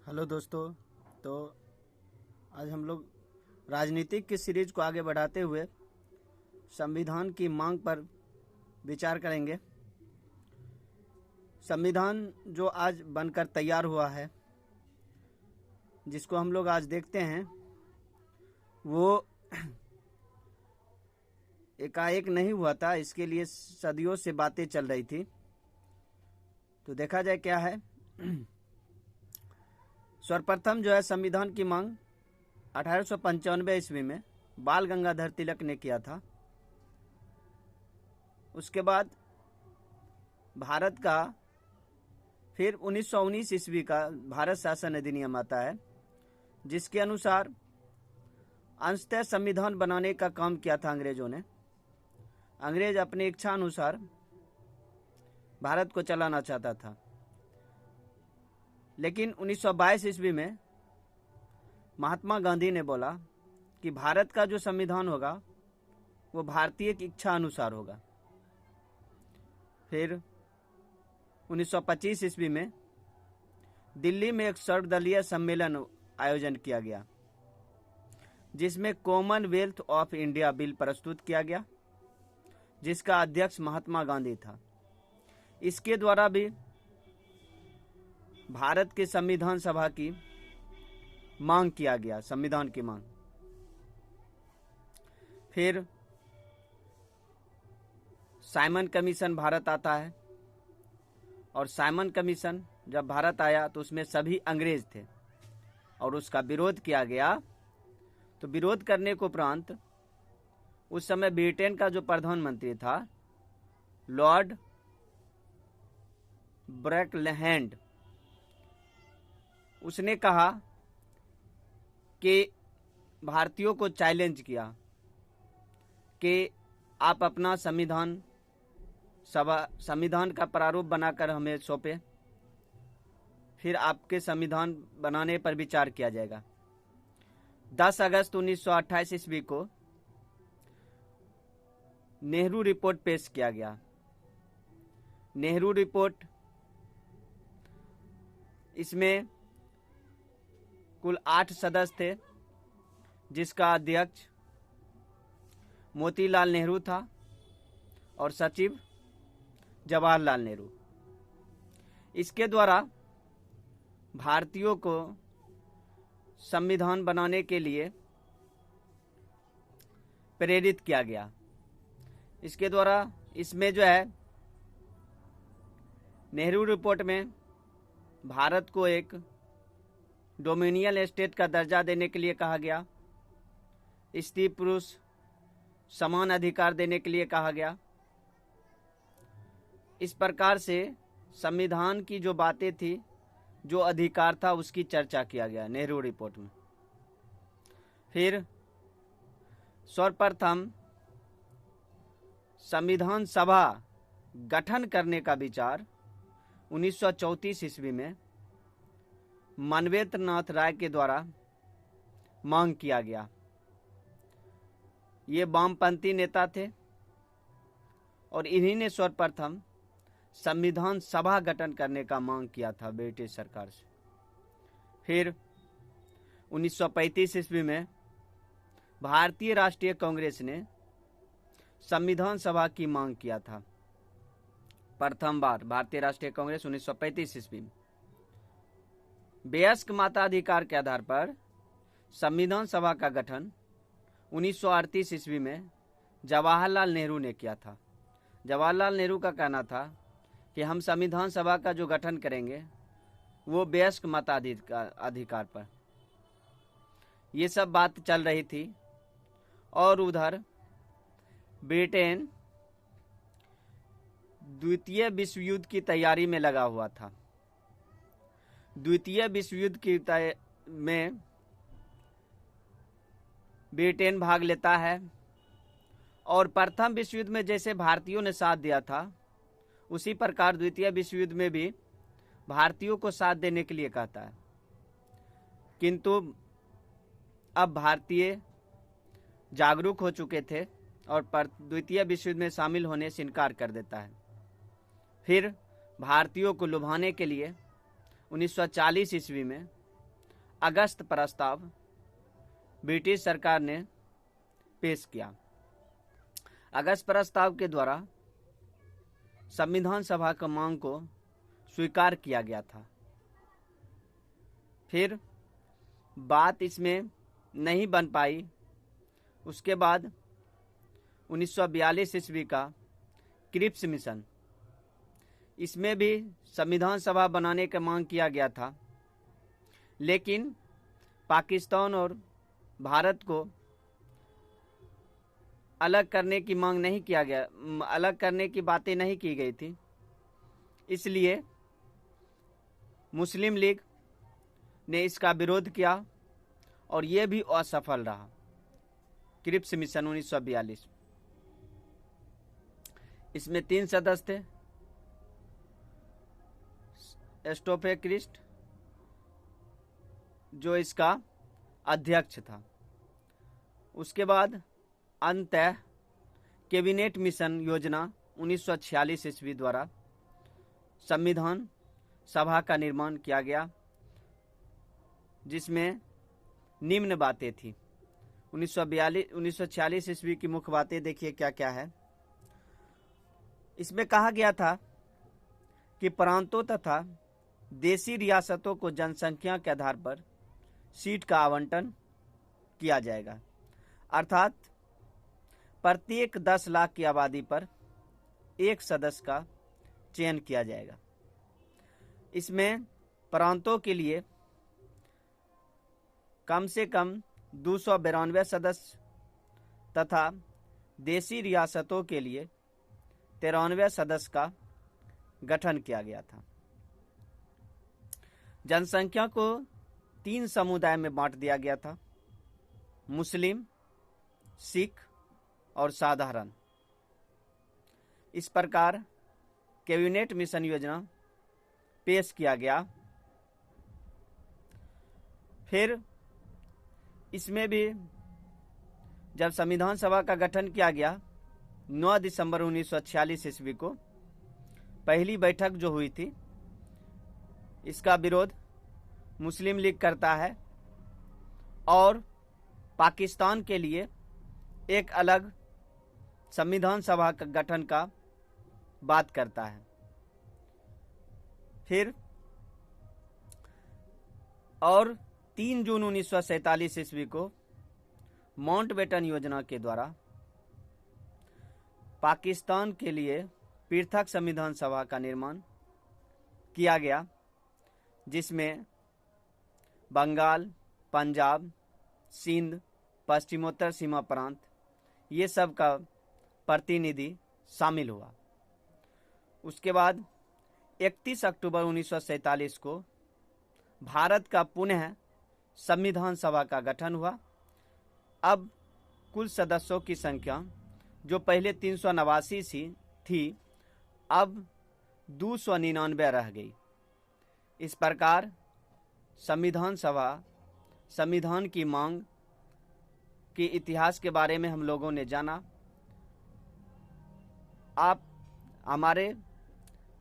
Hello दोस्तों। तो आज हम लोग राजनीतिक की सीरीज को आगे बढ़ाते हुए संविधान की मांग पर विचार करेंगे। संविधान जो आज बनकर तैयार हुआ है, जिसको हम लोग आज देखते हैं, वो एकाएक नहीं हुआ था। इसके लिए सदियों से बातें चल रही थी। तो देखा जाए क्या है। सर्वप्रथम जो है संविधान की मांग 1895 ईस्वी में बाल गंगाधर तिलक ने किया था। उसके बाद भारत का फिर 1919 ईस्वी का भारत शासन अधिनियम आता है, जिसके अनुसार अंशतः संविधान बनाने का काम किया था अंग्रेजों ने। अंग्रेज अपनी इच्छा अनुसार भारत को चलाना चाहता था, लेकिन 1922 ईस्वी में महात्मा गांधी ने बोला कि भारत का जो संविधान होगा वो भारतीय की इच्छा अनुसार होगा। फिर 1925 ईस्वी में दिल्ली में एक सर्वदलीय सम्मेलन आयोजन किया गया, जिसमें कॉमनवेल्थ ऑफ इंडिया बिल प्रस्तुत किया गया, जिसका अध्यक्ष महात्मा गांधी था। इसके द्वारा भी भारत के संविधान सभा की मांग किया गया, संविधान की मांग। फिर साइमन कमीशन भारत आता है, और साइमन कमीशन जब भारत आया तो उसमें सभी अंग्रेज थे और उसका विरोध किया गया। तो विरोध करने को उपरांत उस समय ब्रिटेन का जो प्रधानमंत्री था, लॉर्ड ब्रैकलैंड, उसने कहा कि भारतीयों को चैलेंज किया कि आप अपना संविधान का प्रारूप बनाकर हमें सौंपे, फिर आपके संविधान बनाने पर विचार किया जाएगा। 10 अगस्त 1928 ईस्वी को नेहरू रिपोर्ट पेश किया गया। नेहरू रिपोर्ट, इसमें कुल 8 सदस्य थे, जिसका अध्यक्ष मोतीलाल नेहरू था और सचिव जवाहरलाल नेहरू। इसके द्वारा भारतीयों को संविधान बनाने के लिए प्रेरित किया गया। इसके द्वारा इसमें जो है नेहरू रिपोर्ट में भारत को एक डोमिनियन स्टेट का दर्जा देने के लिए कहा गया, स्त्री पुरुष समान अधिकार देने के लिए कहा गया। इस प्रकार से संविधान की जो बातें थी, जो अधिकार था, उसकी चर्चा किया गया नेहरू रिपोर्ट में। फिर सर्वप्रथम संविधान सभा गठन करने का विचार 1934 ईस्वी में मानवेंद्र नाथ राय के द्वारा मांग किया गया। ये वामपंथी नेता थे और इन्हीं ने सर्वप्रथम संविधान सभा गठन करने का मांग किया था ब्रिटिश सरकार से। फिर 1935 ईस्वी में भारतीय राष्ट्रीय कांग्रेस ने संविधान सभा की मांग किया था। प्रथम बार भारतीय राष्ट्रीय कांग्रेस 1935 ईस्वी में वयस्क मताधिकार के आधार पर संविधान सभा का गठन 1938 ईस्वी में जवाहरलाल नेहरू ने किया था। जवाहरलाल नेहरू का कहना था कि हम संविधान सभा का जो गठन करेंगे वो वयस्क मताधिकार पर। ये सब बात चल रही थी, और उधर ब्रिटेन द्वितीय विश्व युद्ध की तैयारी में लगा हुआ था। द्वितीय विश्व युद्ध में ब्रिटेन भाग लेता है, और प्रथम विश्व युद्ध में जैसे भारतीयों ने साथ दिया था, उसी प्रकार द्वितीय विश्व युद्ध में भी भारतीयों को साथ देने के लिए कहता है। किंतु अब भारतीय जागरूक हो चुके थे और द्वितीय विश्व युद्ध में शामिल होने से इनकार कर देता है। फिर भारतीयों को लुभाने के लिए 1940 ईस्वी में अगस्त प्रस्ताव ब्रिटिश सरकार ने पेश किया। अगस्त प्रस्ताव के द्वारा संविधान सभा की मांग को स्वीकार किया गया था। फिर बात इसमें नहीं बन पाई। उसके बाद 1942 ईस्वी का क्रिप्स मिशन, इसमें भी संविधान सभा बनाने की मांग किया गया था, लेकिन पाकिस्तान और भारत को अलग करने की मांग नहीं किया गया, अलग करने की बातें नहीं की गई थी। इसलिए मुस्लिम लीग ने इसका विरोध किया और ये भी असफल रहा। क्रिप्स मिशन 1942, इसमें 3 सदस्य थे, एस्टोफे क्रिस्ट जो इसका अध्यक्ष था। उसके बाद अंततः कैबिनेट मिशन योजना 1946 ईस्वी द्वारा संविधान सभा का निर्माण किया गया, जिसमें निम्न बातें थी। 1946 ईस्वी की मुख्य बातें देखिए क्या क्या है। इसमें कहा गया था कि प्रांतों तथा देशी रियासतों को जनसंख्या के आधार पर सीट का आवंटन किया जाएगा, अर्थात प्रत्येक 10 लाख की आबादी पर एक सदस्य का चयन किया जाएगा। इसमें प्रांतों के लिए कम से कम 292 सदस्य तथा देशी रियासतों के लिए 93 सदस्य का गठन किया गया था। जनसंख्या को 3 समुदाय में बांट दिया गया था, मुस्लिम, सिख और साधारण। इस प्रकार कैबिनेट मिशन योजना पेश किया गया। फिर इसमें भी जब संविधान सभा का गठन किया गया 9 दिसंबर 1946 ईस्वी को पहली बैठक जो हुई थी, इसका विरोध मुस्लिम लीग करता है और पाकिस्तान के लिए एक अलग संविधान सभा का गठन का बात करता है। फिर और 3 जून 1947 ईस्वी को माउंटबेटन योजना के द्वारा पाकिस्तान के लिए पृथक संविधान सभा का निर्माण किया गया, जिसमें बंगाल, पंजाब, सिंध, पश्चिमोत्तर सीमा प्रांत ये सब का प्रतिनिधि शामिल हुआ। उसके बाद 31 अक्टूबर 1947 को भारत का पुनः संविधान सभा का गठन हुआ। अब कुल सदस्यों की संख्या जो पहले 389 थी, अब 299 रह गई। इस प्रकार संविधान सभा संविधान की मांग के इतिहास के बारे में हम लोगों ने जाना। आप हमारे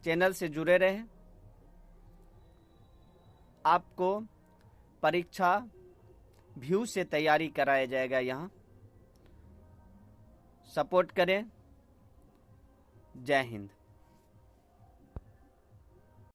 चैनल से जुड़े रहें। आपको परीक्षा व्यू से तैयारी कराया जाएगा, यहाँ सपोर्ट करें। जय हिंद।